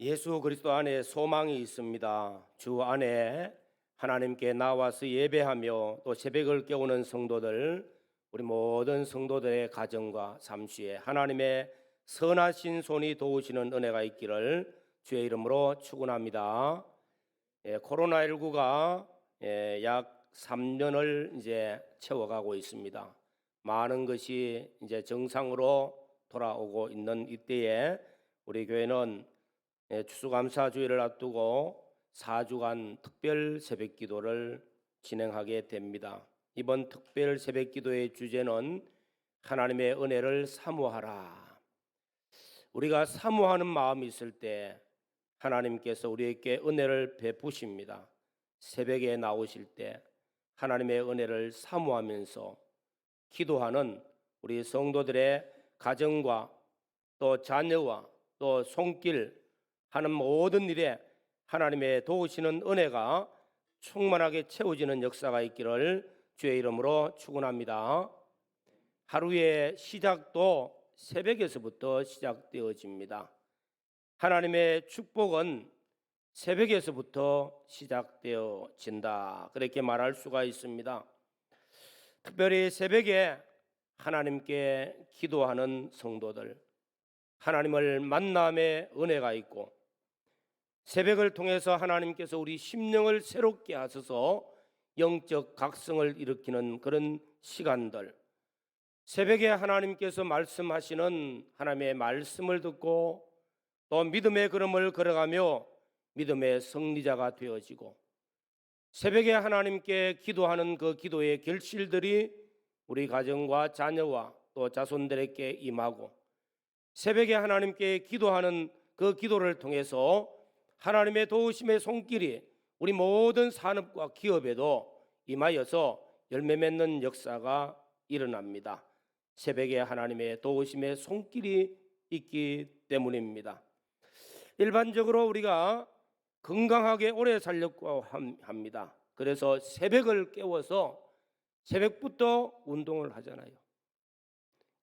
예수 그리스도 안에 소망이 있습니다. 주 안에 하나님께 나와서 예배하며 또 새벽을 깨우는 성도들, 우리 모든 성도들의 가정과 삶시에 하나님의 선하신 손이 도우시는 은혜가 있기를 주의 이름으로 축원합니다. 코로나19가 약 3년을 이제 채워가고 있습니다. 많은 것이 이제 정상으로 돌아오고 있는 이때에 우리 교회는 추수감사주일을 앞두고 4주간 특별 새벽기도를 진행하게 됩니다. 이번 특별 새벽기도의 주제는 하나님의 은혜를 사모하라. 우리가 사모하는 마음이 있을 때 하나님께서 우리에게 은혜를 베푸십니다. 새벽에 나오실 때 하나님의 은혜를 사모하면서 기도하는 우리 성도들의 가정과 또 자녀와 또 손길 하는 모든 일에 하나님의 도우시는 은혜가 충만하게 채워지는 역사가 있기를 주의 이름으로 축원합니다. 하루의 시작도 새벽에서부터 시작되어집니다. 하나님의 축복은 새벽에서부터 시작되어진다. 그렇게 말할 수가 있습니다. 특별히 새벽에 하나님께 기도하는 성도들, 하나님을 만남의 은혜가 있고 새벽을 통해서 하나님께서 우리 심령을 새롭게 하셔서 영적 각성을 일으키는 그런 시간들, 새벽에 하나님께서 말씀하시는 하나님의 말씀을 듣고 또 믿음의 걸음을 걸어가며 믿음의 승리자가 되어지고, 새벽에 하나님께 기도하는 그 기도의 결실들이 우리 가정과 자녀와 또 자손들에게 임하고, 새벽에 하나님께 기도하는 그 기도를 통해서 하나님의 도우심의 손길이 우리 모든 산업과 기업에도 임하여서 열매 맺는 역사가 일어납니다. 새벽에 하나님의 도우심의 손길이 있기 때문입니다. 일반적으로 우리가 건강하게 오래 살려고 합니다. 그래서 새벽을 깨워서 새벽부터 운동을 하잖아요.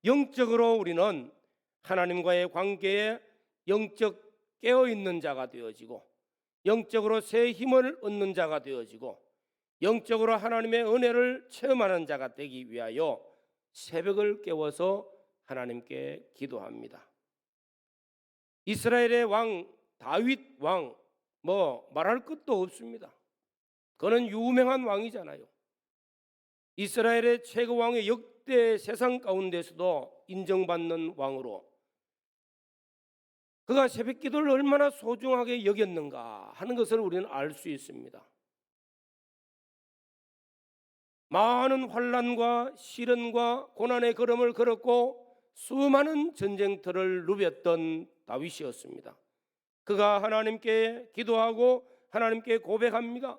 영적으로 우리는 하나님과의 관계에 영적 깨어있는 자가 되어지고, 영적으로 새 힘을 얻는 자가 되어지고, 영적으로 하나님의 은혜를 체험하는 자가 되기 위하여 새벽을 깨워서 하나님께 기도합니다. 이스라엘의 왕 다윗 왕 말할 것도 없습니다. 그는 유명한 왕이잖아요. 이스라엘의 최고 왕의 역대 세상 가운데서도 인정받는 왕으로, 그가 새벽 기도를 얼마나 소중하게 여겼는가 하는 것을 우리는 알 수 있습니다. 많은 환난과 시련과 고난의 걸음을 걸었고 수많은 전쟁터를 누볐던 다윗이었습니다. 그가 하나님께 기도하고 하나님께 고백합니다.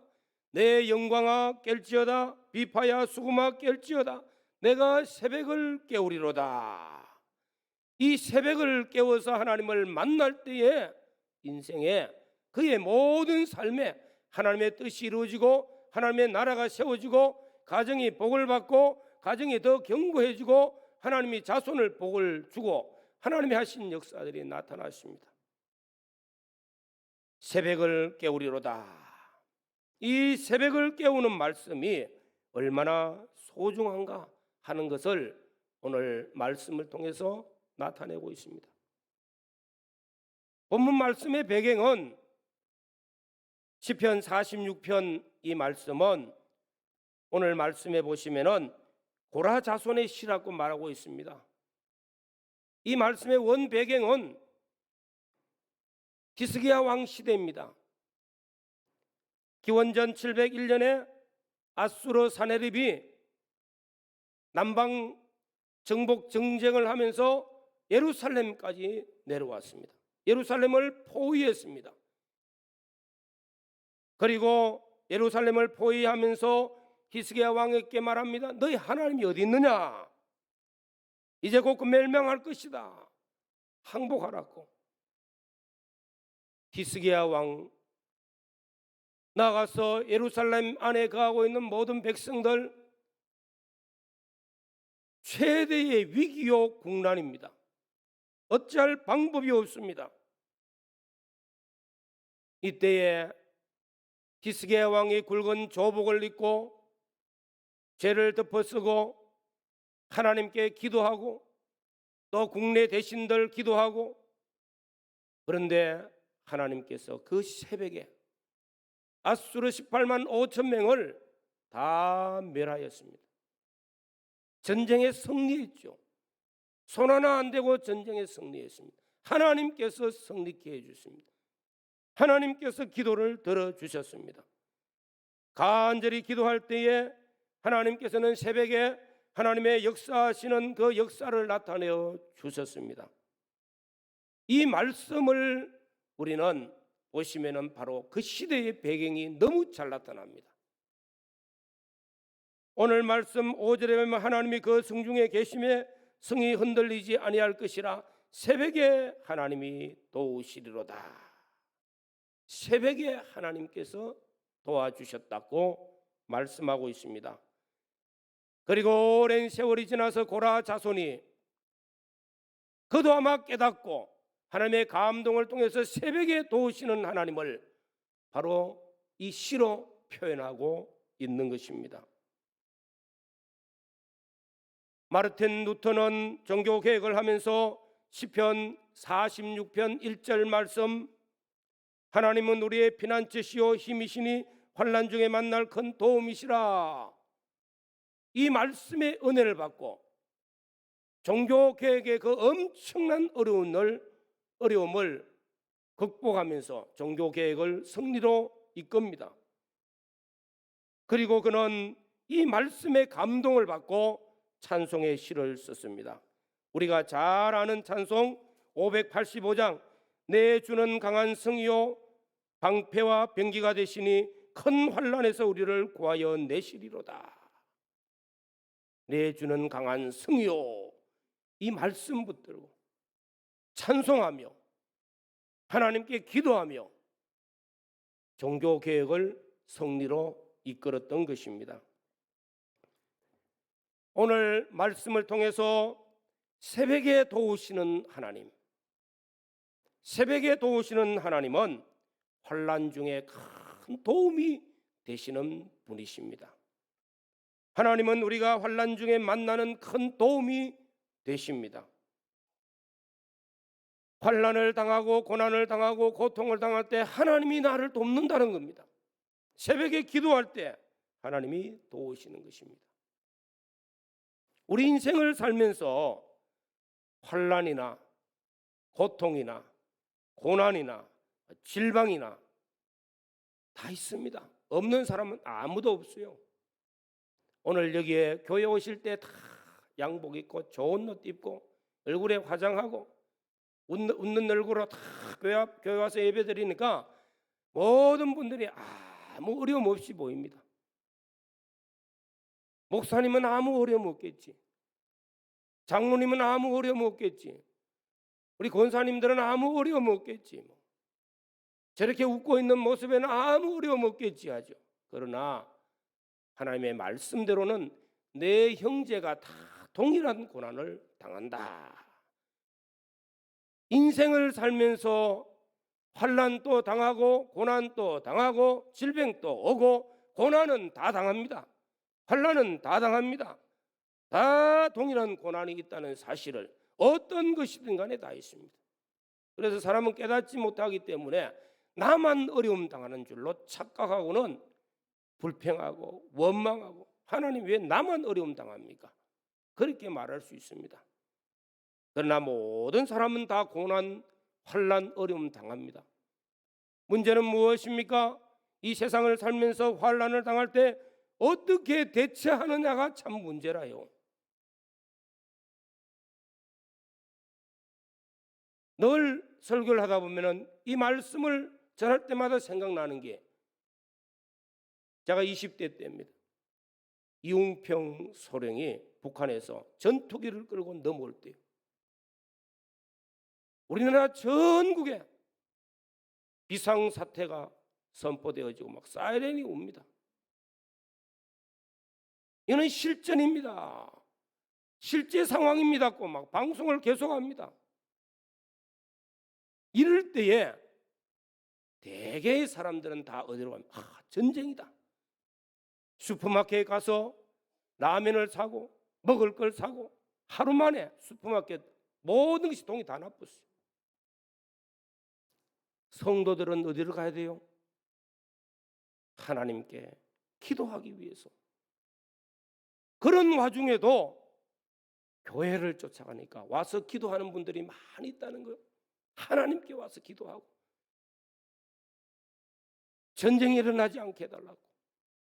내 영광아 깰지어다, 비파야 수금아 깰지어다, 내가 새벽을 깨우리로다. 이 새벽을 깨워서 하나님을 만날 때에 인생에 그의 모든 삶에 하나님의 뜻이 이루어지고 하나님의 나라가 세워지고 가정이 복을 받고 가정이 더 견고해지고 하나님이 자손을 복을 주고 하나님이 하신 역사들이 나타났습니다. 새벽을 깨우리로다. 이 새벽을 깨우는 말씀이 얼마나 소중한가 하는 것을 오늘 말씀을 통해서 나타내고 있습니다. 본문 말씀의 배경은 시편 46편, 이 말씀은 오늘 말씀해 보시면은 고라 자손의 시라고 말하고 있습니다. 이 말씀의 원 배경은 히스기야 왕 시대입니다. 기원전 701년에 아수르 사네립이 남방 정복 정쟁을 하면서 예루살렘까지 내려왔습니다. 예루살렘을 포위했습니다. 그리고 예루살렘을 포위하면서 히스기야 왕에게 말합니다. 너희 하나님이 어디 있느냐? 이제 곧 멸망할 것이다. 항복하라고. 히스기야 왕 나가서 예루살렘 안에 거하고 있는 모든 백성들, 최대의 위기요 국난입니다. 어찌할 방법이 없습니다. 이때에 히스기야 왕이 굵은 조복을 입고 죄를 덮어쓰고 하나님께 기도하고 또 국내 대신들 기도하고, 그런데 하나님께서 그 새벽에 앗수르 18만 5천 명을 다 멸하였습니다. 전쟁에 승리했죠. 손 하나 안 대고 전쟁에 승리했습니다. 하나님께서 승리케 해주십니다. 하나님께서 기도를 들어주셨습니다. 간절히 기도할 때에 하나님께서는 새벽에 하나님의 역사하시는 그 역사를 나타내어 주셨습니다. 이 말씀을 우리는 보시면은 바로 그 시대의 배경이 너무 잘 나타납니다. 오늘 말씀 5절에 보면 하나님이 그 성중에 계심에 성이 흔들리지 아니할 것이라 새벽에 하나님이 도우시리로다. 새벽에 하나님께서 도와주셨다고 말씀하고 있습니다. 그리고 오랜 세월이 지나서 고라 자손이 그도 아마 깨닫고 하나님의 감동을 통해서 새벽에 도우시는 하나님을 바로 이 시로 표현하고 있는 것입니다. 마르틴 루터는 종교 개혁을 하면서 시편 46편 1절 말씀, 하나님은 우리의 피난처시요 힘이시니 환난 중에 만날 큰 도움이시라, 이 말씀의 은혜를 받고 종교 개혁의 그 엄청난 어려움을 극복하면서 종교 개혁을 승리로 이끕니다. 그리고 그는 이 말씀의 감동을 받고 찬송의 시를 썼습니다. 우리가 잘 아는 찬송 585장, 내 주는 강한 성이요 방패와 병기가 되시니 큰 환난에서 우리를 구하여 내시리로다. 내 주는 강한 성이요, 이 말씀 붙들고 찬송하며 하나님께 기도하며 종교 개혁을 승리로 이끌었던 것입니다. 오늘 말씀을 통해서 새벽에 도우시는 하나님, 새벽에 도우시는 하나님은 환난 중에 큰 도움이 되시는 분이십니다. 하나님은 우리가 환난 중에 만나는 큰 도움이 되십니다. 환난을 당하고 고난을 당하고 고통을 당할 때 하나님이 나를 돕는다는 겁니다. 새벽에 기도할 때 하나님이 도우시는 것입니다. 우리 인생을 살면서 환난이나 고통이나 고난이나 질병이나 다 있습니다. 없는 사람은 아무도 없어요. 오늘 여기에 교회 오실 때 다 양복 입고 좋은 옷 입고 얼굴에 화장하고 웃는 얼굴로 다 교회 와서 예배 드리니까 모든 분들이 아무 어려움 없이 보입니다. 목사님은 아무 어려움 없겠지, 장로님은 아무 어려움 없겠지, 우리 권사님들은 아무 어려움 없겠지, 저렇게 웃고 있는 모습에는 아무 어려움 없겠지 하죠. 그러나 하나님의 말씀대로는 내 형제가 다 동일한 고난을 당한다. 인생을 살면서 환난도 당하고 고난도 당하고 질병도 오고 고난은 다 당합니다. 환난은 다 당합니다. 다 동일한 고난이 있다는 사실을 어떤 것이든 간에 다 있습니다. 그래서 사람은 깨닫지 못하기 때문에 나만 어려움 당하는 줄로 착각하고는 불평하고 원망하고 하나님 왜 나만 어려움 당합니까? 그렇게 말할 수 있습니다. 그러나 모든 사람은 다 고난, 환난, 어려움 당합니다. 문제는 무엇입니까? 이 세상을 살면서 환난을 당할 때 어떻게 대처하느냐가 참 문제라요. 늘 설교를 하다 보면은 이 말씀을 전할 때마다 생각나는 게 제가 20대 때입니다. 이웅평 소령이 북한에서 전투기를 끌고 넘어올 때요, 우리나라 전국에 비상사태가 선포되어지고 막 사이렌이 옵니다. 이는 실전입니다. 실제 상황입니다. 막 방송을 계속합니다. 이럴 때에 대개의 사람들은 다 어디로 가면 전쟁이다. 슈퍼마켓에 가서 라면을 사고 먹을 걸 사고 하루 만에 슈퍼마켓 모든 것이 돈이 다 나빴어요. 성도들은 어디로 가야 돼요? 하나님께 기도하기 위해서. 그런 와중에도 교회를 쫓아가니까 와서 기도하는 분들이 많이 있다는 거예요. 하나님께 와서 기도하고 전쟁이 일어나지 않게 해달라고,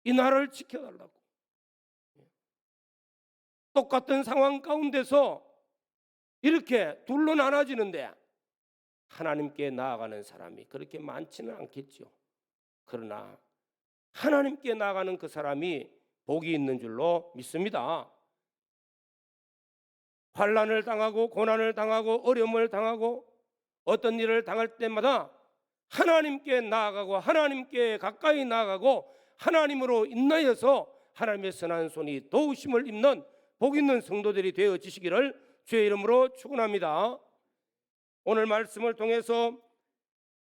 이 나라를 지켜달라고. 똑같은 상황 가운데서 이렇게 둘로 나눠지는데 하나님께 나아가는 사람이 그렇게 많지는 않겠죠. 그러나 하나님께 나아가는 그 사람이 복이 있는 줄로 믿습니다. 환난을 당하고 고난을 당하고 어려움을 당하고 어떤 일을 당할 때마다 하나님께 나아가고 하나님께 가까이 나아가고 하나님으로 인하여서 하나님의 선한 손이 도우심을 입는 복 있는 성도들이 되어지시기를 주의 이름으로 축원합니다. 오늘 말씀을 통해서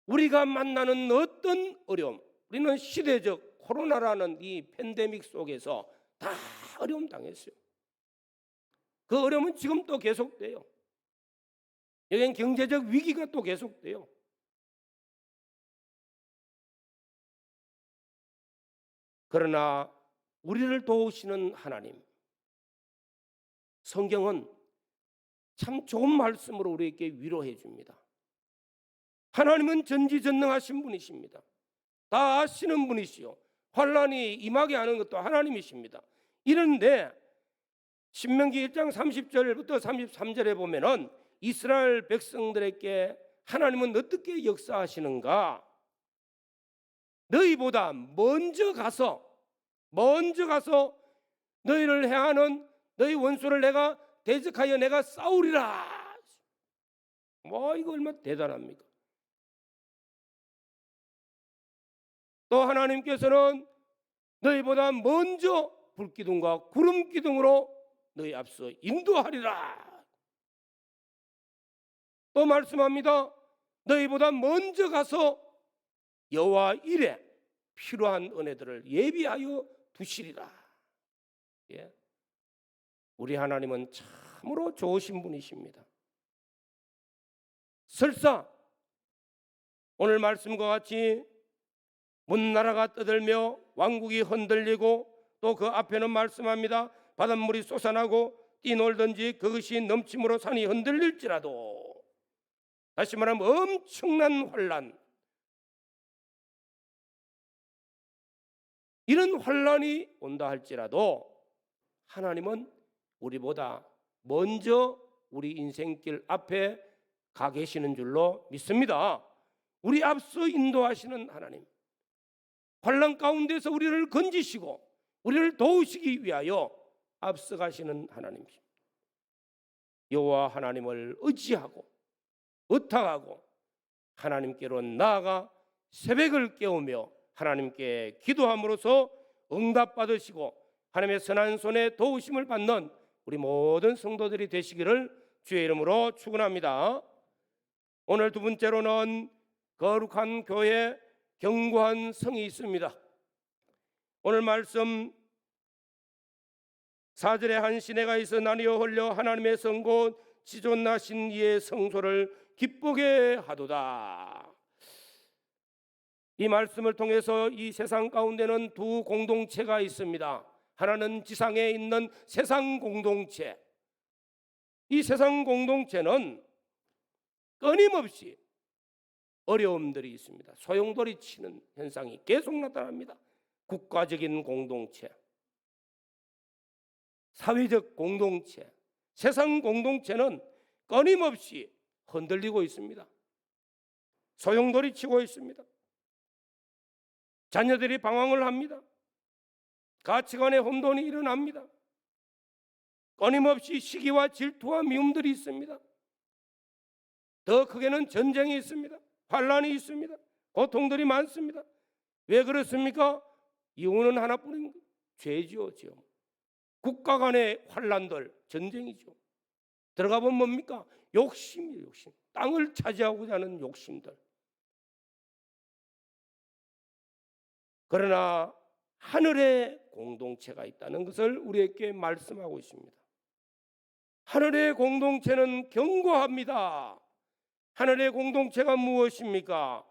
우리가 만나는 어떤 어려움, 우리는 시대적 코로나라는 이 팬데믹 속에서 다 어려움 당했어요. 그 어려움은 지금 또 계속돼요. 여기는 경제적 위기가 또 계속돼요. 그러나 우리를 도우시는 하나님, 성경은 참 좋은 말씀으로 우리에게 위로해 줍니다. 하나님은 전지전능하신 분이십니다. 다 아시는 분이시요, 환난이 임하게 하는 것도 하나님이십니다. 이런데 신명기 1장 30절부터 33절에 보면은 이스라엘 백성들에게 하나님은 어떻게 역사하시는가? 너희보다 먼저 가서 너희를 향하는 너희 원수를 내가 대적하여 내가 싸우리라. 이거 얼마나 대단합니까? 또 하나님께서는 너희보다 먼저 불기둥과 구름기둥으로 너희 앞서 인도하리라. 또 말씀합니다. 너희보다 먼저 가서 여호와 일에 필요한 은혜들을 예비하여 두시리라. 예. 우리 하나님은 참으로 좋으신 분이십니다. 설사 오늘 말씀과 같이 문나라가 떠들며 왕국이 흔들리고 또 그 앞에는 말씀합니다. 바닷물이 솟아나고 뛰놀든지 그것이 넘침으로 산이 흔들릴지라도, 다시 말하면 엄청난 환난, 이런 환난이 온다 할지라도 하나님은 우리보다 먼저 우리 인생길 앞에 가 계시는 줄로 믿습니다. 우리 앞서 인도하시는 하나님, 환난 가운데서 우리를 건지시고 우리를 도우시기 위하여 앞서가시는 하나님이십니다. 여호와 하나님을 의지하고 의탁하고 하나님께로 나아가 새벽을 깨우며 하나님께 기도함으로써 응답받으시고 하나님의 선한 손에 도우심을 받는 우리 모든 성도들이 되시기를 주의 이름으로 축원합니다. 오늘 두 번째로는 거룩한 교회, 견고한 성이 있습니다. 오늘 말씀 4절에 한 시내가 있어 나뉘어 흘려 하나님의 성 곧 지존나신 이의 성소를 기쁘게 하도다. 이 말씀을 통해서 이 세상 가운데는 두 공동체가 있습니다. 하나는 지상에 있는 세상 공동체. 이 세상 공동체는 끊임없이 어려움들이 있습니다. 소용돌이치는 현상이 계속 나타납니다. 국가적인 공동체, 사회적 공동체, 세상 공동체는 끊임없이 흔들리고 있습니다. 소용돌이치고 있습니다. 자녀들이 방황을 합니다. 가치관의 혼돈이 일어납니다. 끊임없이 시기와 질투와 미움들이 있습니다. 더 크게는 전쟁이 있습니다. 환난이 있습니다. 고통들이 많습니다. 왜 그렇습니까? 이유는 하나뿐인 죄지요. 국가 간의 환난들, 전쟁이죠. 들어가 보면 뭡니까? 욕심이에요. 욕심. 땅을 차지하고자 하는 욕심들. 그러나 하늘에 공동체가 있다는 것을 우리에게 말씀하고 있습니다. 하늘의 공동체는 견고합니다. 하늘의 공동체가 무엇입니까?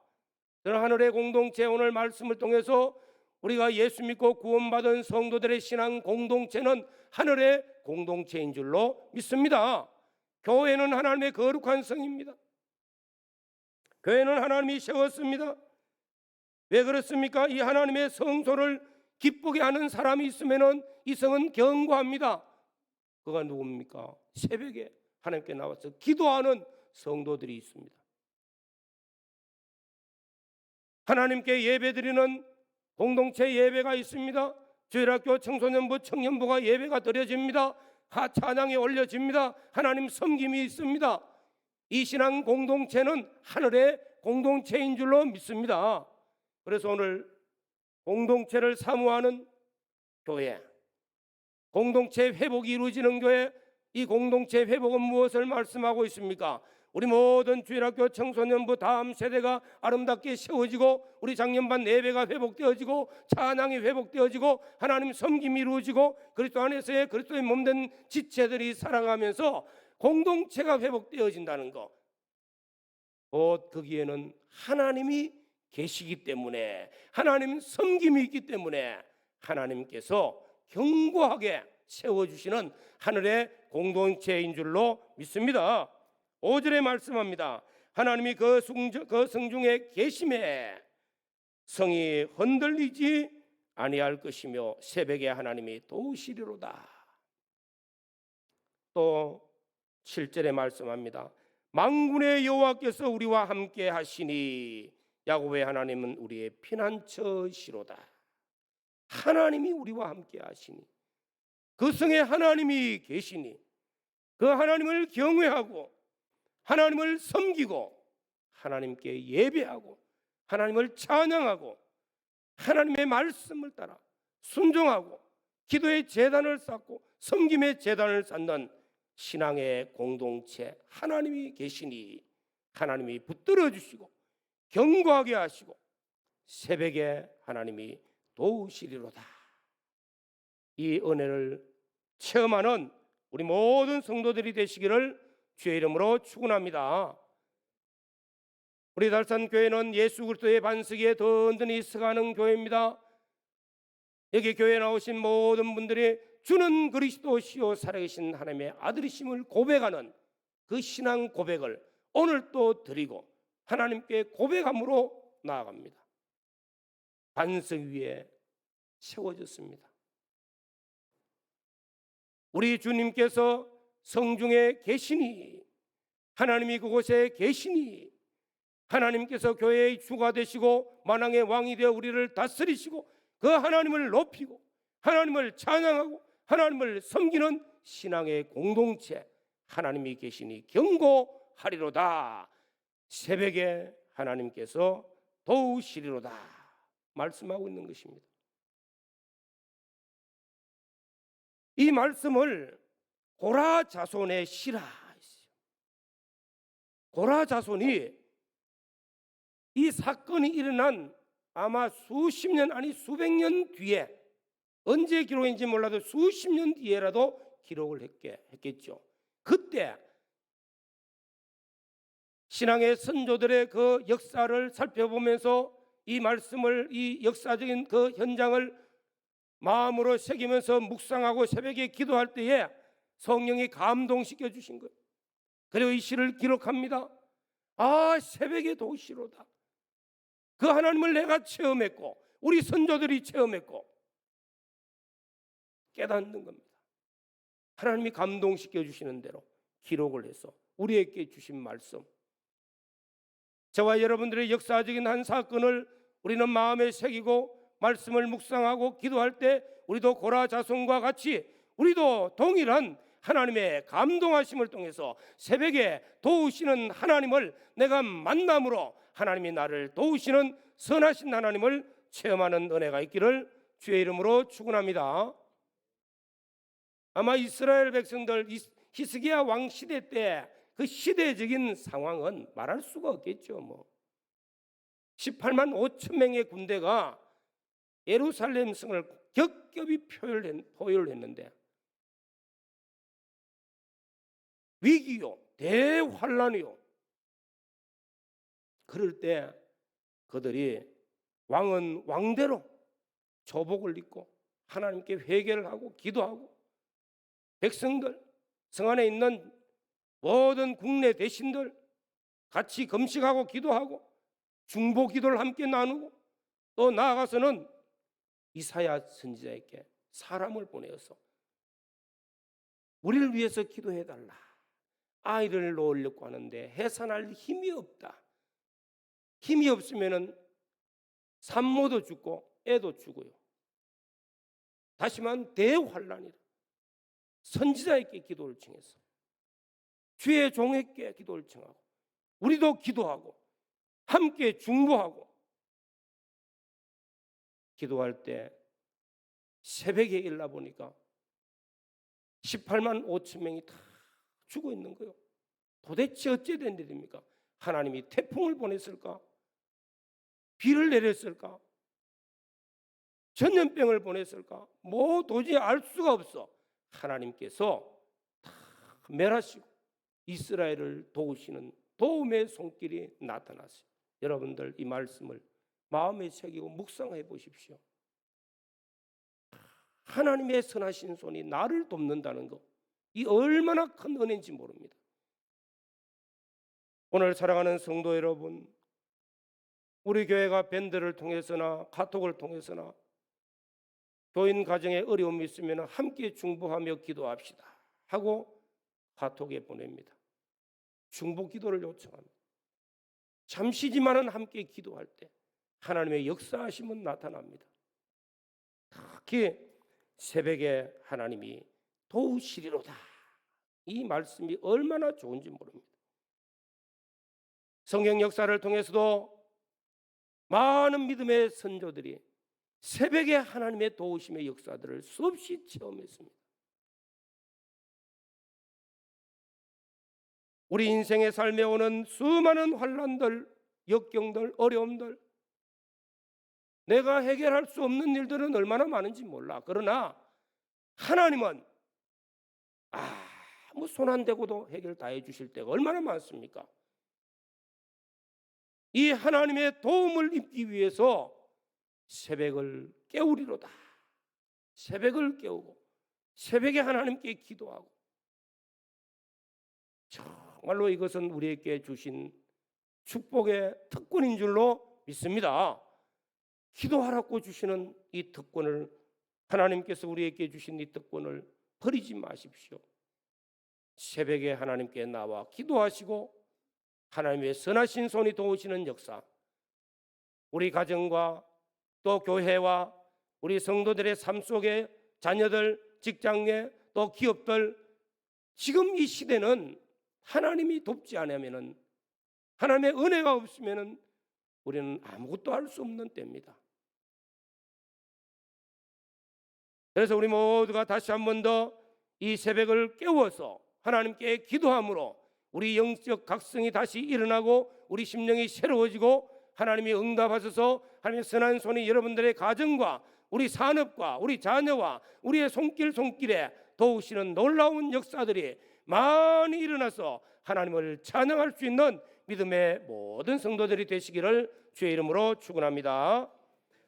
저는 하늘의 공동체, 오늘 말씀을 통해서 우리가 예수 믿고 구원받은 성도들의 신앙 공동체는 하늘의 공동체인 줄로 믿습니다. 교회는 하나님의 거룩한 성입니다. 교회는 하나님이 세웠습니다. 왜 그렇습니까? 이 하나님의 성소를 기쁘게 하는 사람이 있으면 이 성은 견고합니다. 그가 누굽니까? 새벽에 하나님께 나와서 기도하는 성도들이 있습니다. 하나님께 예배드리는 공동체 예배가 있습니다. 주일학교 청소년부 청년부가 예배가 드려집니다. 찬양이 올려집니다. 하나님 섬김이 있습니다. 이 신앙 공동체는 하늘의 공동체인 줄로 믿습니다. 그래서 오늘 공동체를 사모하는 교회, 공동체 회복이 이루어지는 교회, 이 공동체 회복은 무엇을 말씀하고 있습니까? 우리 모든 주일학교 청소년부 다음 세대가 아름답게 세워지고 우리 작년반 예배가 회복되어지고 찬양이 회복되어지고 하나님 섬김이 이루어지고 그리스도 안에서의 그리스도의 몸된 지체들이 살아가면서 공동체가 회복되어진다는 것, 곧 거기에는 하나님이 계시기 때문에, 하나님 섬김이 있기 때문에 하나님께서 견고하게 세워주시는 하늘의 공동체인 줄로 믿습니다. 5절에 말씀합니다. 하나님이 그 성중에 계심에 성이 흔들리지 아니할 것이며 새벽에 하나님이 도우시리로다. 또 7절에 말씀합니다. 만군의 여호와께서 우리와 함께 하시니 야곱의 하나님은 우리의 피난처시로다. 하나님이 우리와 함께 하시니, 그 성에 하나님이 계시니 그 하나님을 경외하고 하나님을 섬기고 하나님께 예배하고 하나님을 찬양하고 하나님의 말씀을 따라 순종하고 기도의 제단을 쌓고 섬김의 제단을 쌓는 신앙의 공동체, 하나님이 계시니 하나님이 붙들어 주시고 견고하게 하시고 새벽에 하나님이 도우시리로다. 이 은혜를 체험하는 우리 모든 성도들이 되시기를 주의 이름으로 축원합니다. 우리 달산교회는 예수 그리스도의 반석에 든든히 서가는 교회입니다. 여기 교회에 나오신 모든 분들이 주는 그리스도시요 살아계신 하나님의 아들이심을 고백하는 그 신앙 고백을 오늘 또 드리고 하나님께 고백함으로 나아갑니다. 반석 위에 세워졌습니다. 우리 주님께서 성중에 계시니, 하나님이 그곳에 계시니, 하나님께서 교회의 주가 되시고 만왕의 왕이 되어 우리를 다스리시고 그 하나님을 높이고 하나님을 찬양하고 하나님을 섬기는 신앙의 공동체, 하나님이 계시니 견고하리로다. 새벽에 하나님께서 도우시리로다 말씀하고 있는 것입니다. 이 말씀을 고라 자손의 시라, 고라 자손이 이 사건이 일어난 아마 수십 년 아니 수백 년 뒤에, 언제 기록인지 몰라도 수십 년 뒤에라도 기록을 했겠죠. 그때 신앙의 선조들의 그 역사를 살펴보면서 이 말씀을, 이 역사적인 그 현장을 마음으로 새기면서 묵상하고 새벽에 기도할 때에 성령이 감동시켜 주신 거예요. 그리고 이 시를 기록합니다. 아, 새벽에 도우시로다. 그 하나님을 내가 체험했고 우리 선조들이 체험했고 깨닫는 겁니다. 하나님이 감동시켜 주시는 대로 기록을 해서 우리에게 주신 말씀, 저와 여러분들의 역사적인 한 사건을 우리는 마음에 새기고 말씀을 묵상하고 기도할 때 우리도 고라 자손과 같이 우리도 동일한 하나님의 감동하심을 통해서 새벽에 도우시는 하나님을 내가 만남으로 하나님이 나를 도우시는 선하신 하나님을 체험하는 은혜가 있기를 주의 이름으로 축원합니다. 아마 이스라엘 백성들 히스기야 왕 시대 때 그 시대적인 상황은 말할 수가 없겠죠. 18만 5천 명의 군대가 예루살렘 성을 겹겹이 포열했는데 위기요, 대환란이요. 그럴 때 그들이 왕은 왕대로 조복을 입고 하나님께 회개를 하고 기도하고, 백성들, 성 안에 있는 모든 국내 대신들 같이 금식하고 기도하고 중보 기도를 함께 나누고, 또 나아가서는 이사야 선지자에게 사람을 보내어서 우리를 위해서 기도해달라. 아이를 놓으려고 하는데 해산할 힘이 없다. 힘이 없으면은 산모도 죽고 애도 죽어요. 다시만 대환란이다. 선지자에게 기도를 청해서 주의 종에게 기도를 청하고 우리도 기도하고 함께 중보하고 기도할 때 새벽에 일어나 보니까 18만 5천 명이 다 죽어 있는 거예요. 도대체 어찌 된 일입니까? 하나님이 태풍을 보냈을까? 비를 내렸을까? 전염병을 보냈을까? 뭐 도저히 알 수가 없어. 하나님께서 다 멸하시고 이스라엘을 도우시는 도움의 손길이 나타났어요. 여러분들 이 말씀을 마음에 새기고 묵상해 보십시오. 하나님의 선하신 손이 나를 돕는다는 것, 이 얼마나 큰 은혜인지 모릅니다. 오늘 사랑하는 성도 여러분, 우리 교회가 밴드를 통해서나 카톡을 통해서나 교인 가정에 어려움이 있으면 함께 중보하며 기도합시다 하고 카톡에 보냅니다. 중보 기도를 요청합니다. 잠시지만은 함께 기도할 때 하나님의 역사하심은 나타납니다. 특히 새벽에 하나님이 도우시리로다, 이 말씀이 얼마나 좋은지 모릅니다. 성경 역사를 통해서도 많은 믿음의 선조들이 새벽에 하나님의 도우심의 역사들을 수없이 체험했습니다. 우리 인생의 삶에 오는 수많은 환난들, 역경들, 어려움들, 내가 해결할 수 없는 일들은 얼마나 많은지 몰라. 그러나 하나님은 아무 손 안 대고도 해결 다 해주실 때가 얼마나 많습니까? 이 하나님의 도움을 입기 위해서 새벽을 깨우리로다. 새벽을 깨우고 새벽에 하나님께 기도하고, 정말로 이것은 우리에게 주신 축복의 특권인 줄로 믿습니다. 기도하라고 주시는 이 특권을, 하나님께서 우리에게 주신 이 특권을 버리지 마십시오. 새벽에 하나님께 나와 기도하시고 하나님의 선하신 손이 도우시는 역사, 우리 가정과 또 교회와 우리 성도들의 삶 속에 자녀들, 직장에 또 기업들, 지금 이 시대는 하나님이 돕지 않으면은, 하나님의 은혜가 없으면은 우리는 아무것도 할 수 없는 때입니다. 그래서 우리 모두가 다시 한 번 더 이 새벽을 깨워서 하나님께 기도함으로 우리 영적 각성이 다시 일어나고 우리 심령이 새로워지고 하나님이 응답하셔서 하나님의 선한 손이 여러분들의 가정과 우리 산업과 우리 자녀와 우리의 손길에 도우시는 놀라운 역사들이 많이 일어나서 하나님을 찬양할 수 있는 믿음의 모든 성도들이 되시기를 주의 이름으로 축원합니다.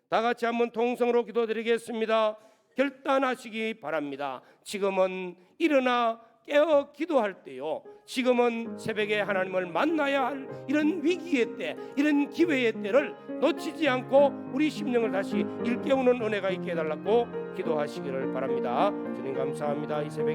다 같이 한번 통성으로 기도드리겠습니다. 결단하시기 바랍니다. 지금은 일어나 깨어 기도할 때요, 지금은 새벽에 하나님을 만나야 할 이런 위기의 때, 이런 기회의 때를 놓치지 않고 우리 심령을 다시 일깨우는 은혜가 있게 해달라고 기도하시기를 바랍니다. 주님 감사합니다. 이 새벽에